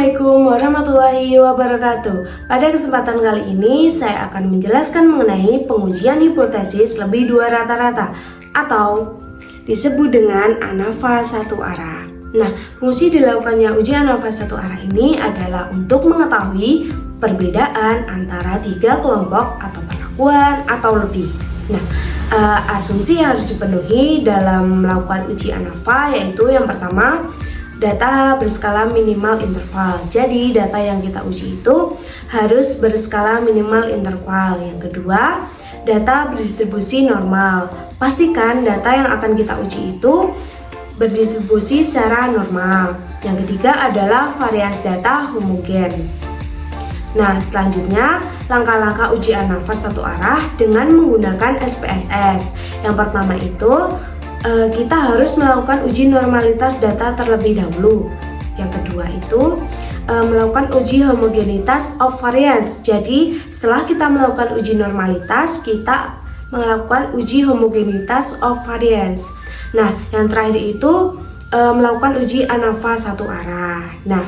Assalamualaikum warahmatullahi wabarakatuh. Pada kesempatan kali ini saya akan menjelaskan mengenai pengujian hipotesis lebih dua rata-rata atau disebut dengan ANAFA satu arah. Nah, fungsi dilakukannya uji ANAFA satu arah ini adalah untuk mengetahui perbedaan antara tiga kelompok atau perlakuan atau lebih. Nah, asumsi yang harus dipenuhi dalam melakukan uji ANAFA yaitu yang pertama, data berskala minimal interval. Jadi data yang kita uji itu harus berskala minimal interval. Yang kedua, data berdistribusi normal. Pastikan data yang akan kita uji itu berdistribusi secara normal. Yang ketiga adalah variasi data homogen. Nah, selanjutnya langkah-langkah uji ANAFA satu arah dengan menggunakan SPSS. Yang pertama itu kita harus melakukan uji normalitas data terlebih dahulu. Yang kedua itu melakukan uji homogenitas of variance. Jadi setelah kita melakukan uji normalitas, kita melakukan uji homogenitas of variance. Nah, yang terakhir itu melakukan uji ANAFA satu arah. Nah,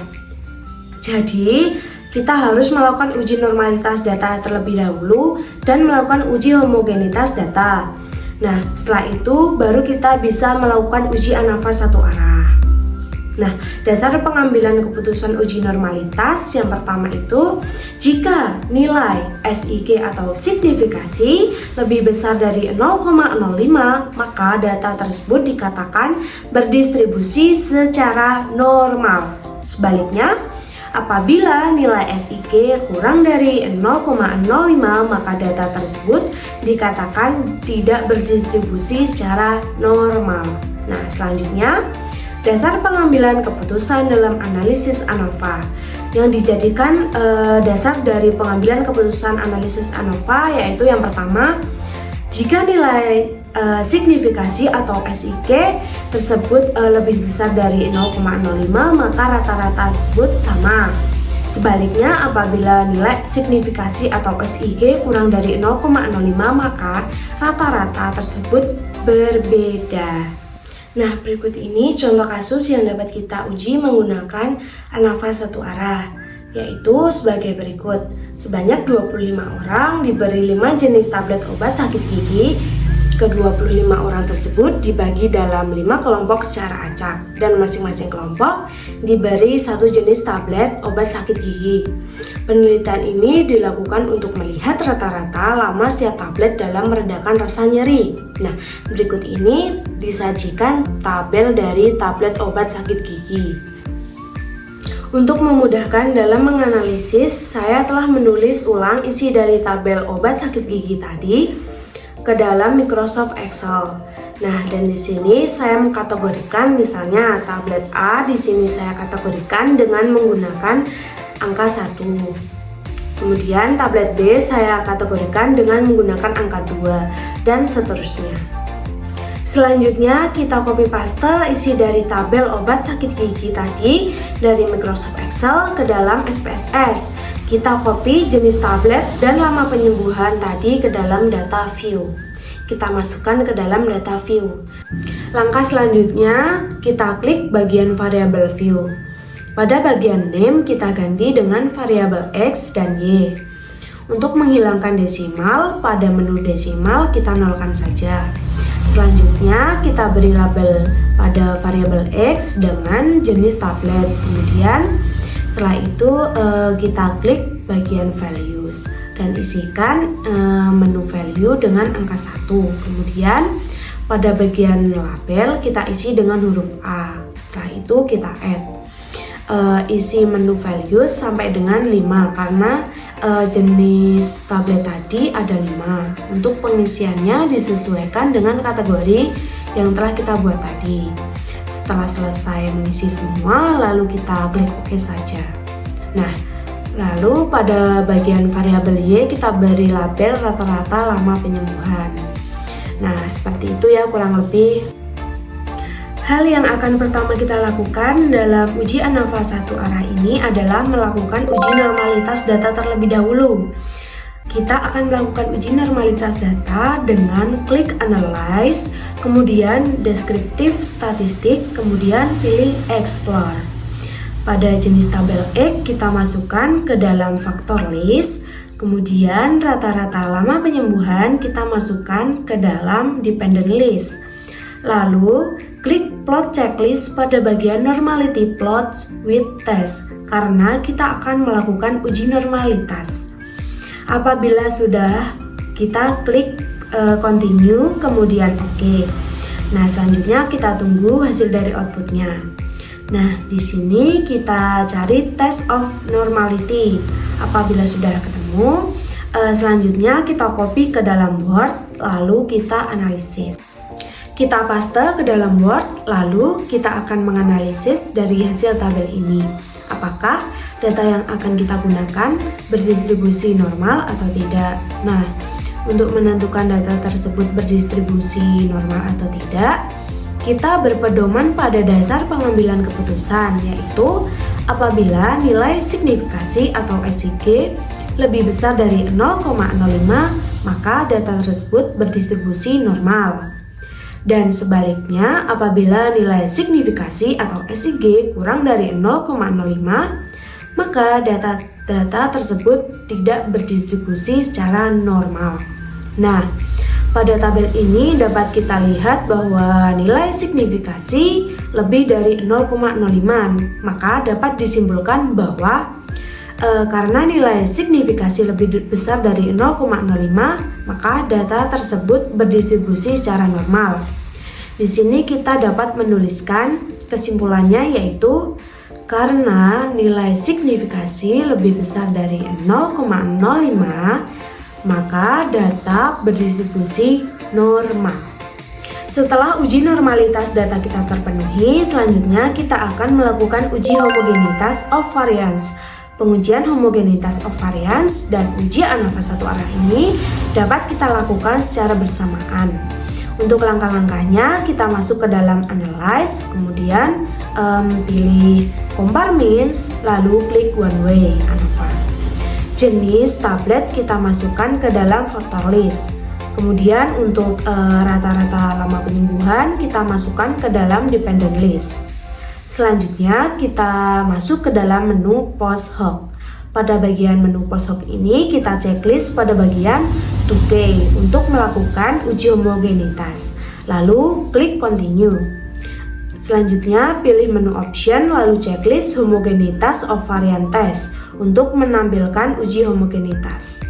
jadi kita harus melakukan uji normalitas data terlebih dahulu dan melakukan uji homogenitas data. Nah, setelah itu baru kita bisa melakukan uji ANAFA satu arah. Nah, dasar pengambilan keputusan uji normalitas yang pertama itu, jika nilai SIG atau signifikasi lebih besar dari 0,05, maka data tersebut dikatakan berdistribusi secara normal. Sebaliknya, apabila nilai SIG kurang dari 0,05, maka data tersebut dikatakan tidak berdistribusi secara normal. Nah, selanjutnya, dasar pengambilan keputusan dalam analisis ANAFA. Yang dijadikan dasar dari pengambilan keputusan analisis ANAFA yaitu yang pertama, jika nilai signifikasi atau SIG tersebut lebih besar dari 0,05, maka rata-rata tersebut sama. Sebaliknya, apabila nilai signifikasi atau SIG kurang dari 0,05, maka rata-rata tersebut berbeda. Nah, berikut ini contoh kasus yang dapat kita uji menggunakan ANAFA satu arah, yaitu sebagai berikut. Sebanyak 25 orang diberi 5 jenis tablet obat sakit gigi. Ke-25 orang tersebut dibagi dalam 5 kelompok secara acak dan masing-masing kelompok diberi 1 jenis tablet obat sakit gigi. Penelitian ini dilakukan untuk melihat rata-rata lama setiap tablet dalam meredakan rasa nyeri. Nah, berikut ini disajikan tabel dari tablet obat sakit gigi. Untuk memudahkan dalam menganalisis, saya telah menulis ulang isi dari tabel obat sakit gigi tadi ke dalam Microsoft Excel. Nah, dan di sini saya mengkategorikan misalnya tablet A di sini saya kategorikan dengan menggunakan angka 1. Kemudian tablet B saya kategorikan dengan menggunakan angka 2 dan seterusnya. Selanjutnya kita copy paste isi dari tabel obat sakit gigi tadi dari Microsoft Excel ke dalam SPSS. Kita copy jenis tablet dan lama penyembuhan tadi ke dalam data view. Kita masukkan ke dalam data view. Langkah selanjutnya, kita klik bagian variabel view. Pada bagian name, kita ganti dengan variabel X dan Y. Untuk menghilangkan desimal, pada menu desimal kita nolkan saja. Selanjutnya, kita beri label pada variabel X dengan jenis tablet. Kemudian, setelah itu kita klik bagian values dan isikan menu value dengan angka 1. Kemudian pada bagian label kita isi dengan huruf A. Setelah itu kita add isi menu values sampai dengan 5 karena jenis tablet tadi ada 5. Untuk pengisiannya disesuaikan dengan kategori yang telah kita buat tadi. Setelah selesai mengisi semua, lalu kita klik OK saja. Nah, lalu pada bagian variabel Y kita beri label rata-rata lama penyembuhan. Nah, seperti itu ya kurang lebih. Hal yang akan pertama kita lakukan dalam uji ANAFA satu arah ini adalah melakukan uji normalitas data terlebih dahulu. Kita akan melakukan uji normalitas data dengan klik Analyze, kemudian Deskriptif Statistik, kemudian pilih Explore. Pada jenis tabel X kita masukkan ke dalam faktor list, kemudian rata-rata lama penyembuhan kita masukkan ke dalam dependent list. Lalu klik plot checklist pada bagian normality plot with test karena kita akan melakukan uji normalitas. Apabila sudah, kita klik continue kemudian OK. Nah, selanjutnya kita tunggu hasil dari outputnya. Nah, di sini kita cari test of normality. Apabila sudah ketemu, selanjutnya kita copy ke dalam Word, lalu kita analisis. Kita paste ke dalam Word, lalu kita akan menganalisis dari hasil tabel ini. Apakah data yang akan kita gunakan berdistribusi normal atau tidak? Nah, untuk menentukan data tersebut berdistribusi normal atau tidak, kita berpedoman pada dasar pengambilan keputusan, yaitu apabila nilai signifikasi atau SIG lebih besar dari 0,05, maka data tersebut berdistribusi normal. Dan sebaliknya, apabila nilai signifikasi atau SIG kurang dari 0,05, maka data tersebut tidak berdistribusi secara normal. Nah, pada tabel ini dapat kita lihat bahwa nilai signifikasi lebih dari 0,05, maka dapat disimpulkan bahwa karena nilai signifikasi lebih besar dari 0,05, maka data tersebut berdistribusi secara normal. Di sini kita dapat menuliskan kesimpulannya, yaitu karena nilai signifikasi lebih besar dari 0,05, maka data berdistribusi normal. Setelah uji normalitas data kita terpenuhi, selanjutnya kita akan melakukan uji homogenitas of variance. Pengujian homogenitas of variance dan uji ANAVA satu arah ini dapat kita lakukan secara bersamaan. Untuk langkah-langkahnya, kita masuk ke dalam analyze, kemudian pilih compare means, lalu klik one way ANAVA. Jenis tablet kita masukkan ke dalam faktor list. Kemudian untuk rata-rata lama penyembuhan kita masukkan ke dalam dependent list. Selanjutnya kita masuk ke dalam menu post hoc. Pada bagian menu post hoc ini kita checklist pada bagian 2K untuk melakukan uji homogenitas. Lalu klik continue. Selanjutnya pilih menu option lalu checklist homogenitas of variant test untuk menampilkan uji homogenitas.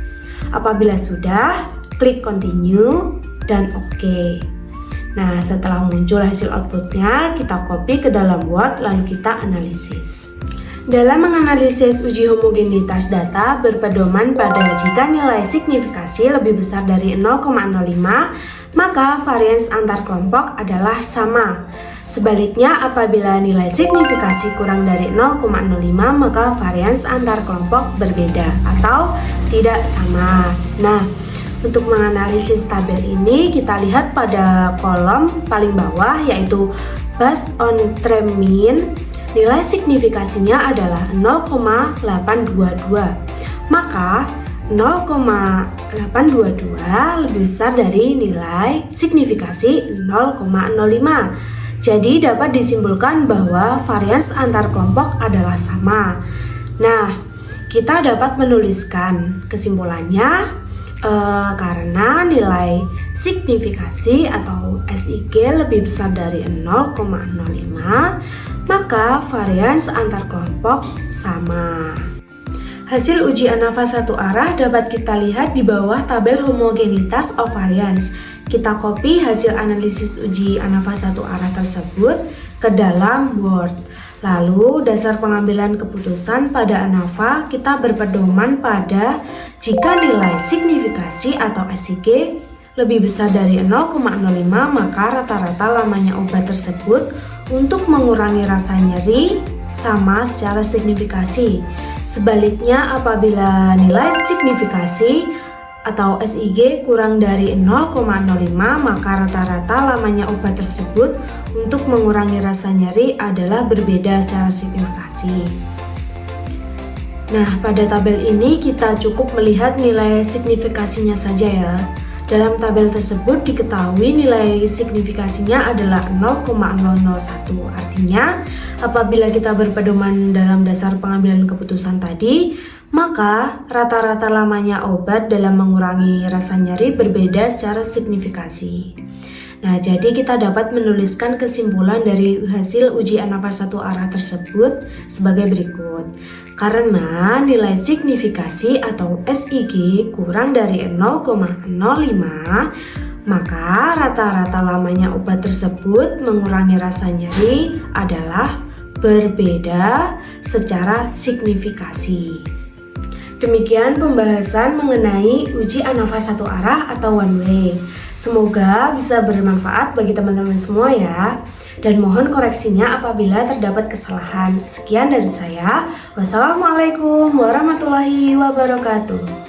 Apabila sudah, klik continue dan OK. Nah, setelah muncul hasil outputnya, kita copy ke dalam Word lalu kita analisis. Dalam menganalisis uji homogenitas data berpedoman pada jika nilai signifikasi lebih besar dari 0,05, maka varians antar kelompok adalah sama. Sebaliknya, apabila nilai signifikasi kurang dari 0,05, maka varians antar kelompok berbeda atau tidak sama. Nah, untuk menganalisis tabel ini, kita lihat pada kolom paling bawah, yaitu based on trend mean, nilai signifikasinya adalah 0,822. Maka 0,822 lebih besar dari nilai signifikasi 0,05. Jadi dapat disimpulkan bahwa varians antar kelompok adalah sama. Nah, kita dapat menuliskan kesimpulannya karena nilai signifikasi atau SIG lebih besar dari 0,05, maka varians antar kelompok sama. Hasil uji ANAVA satu arah dapat kita lihat di bawah tabel homogenitas of variance. Kita copy hasil analisis uji ANAVA satu arah tersebut ke dalam Word. Lalu dasar pengambilan keputusan pada ANAVA kita berpedoman pada jika nilai signifikasi atau SIG lebih besar dari 0,05, maka rata-rata lamanya obat tersebut untuk mengurangi rasa nyeri sama secara signifikasi. Sebaliknya, apabila nilai signifikasi atau SIG kurang dari 0,05, maka rata-rata lamanya obat tersebut untuk mengurangi rasa nyeri adalah berbeda secara signifikasi. Nah, pada tabel ini kita cukup melihat nilai signifikasinya saja ya. Dalam tabel tersebut diketahui nilai signifikasinya adalah 0,001. Artinya, Apabila kita berpedoman dalam dasar pengambilan keputusan tadi, maka rata-rata lamanya obat dalam mengurangi rasa nyeri berbeda secara signifikasi. Nah, jadi kita dapat menuliskan kesimpulan dari hasil uji anafas satu arah tersebut sebagai berikut. Karena nilai signifikasi atau SIG kurang dari 0,05, maka rata-rata lamanya obat tersebut mengurangi rasa nyeri adalah berbeda secara signifikasi. Demikian pembahasan mengenai uji anafas satu arah atau one way. Semoga bisa bermanfaat bagi teman-teman semua ya. Dan mohon koreksinya apabila terdapat kesalahan. Sekian dari saya. Wassalamualaikum warahmatullahi wabarakatuh.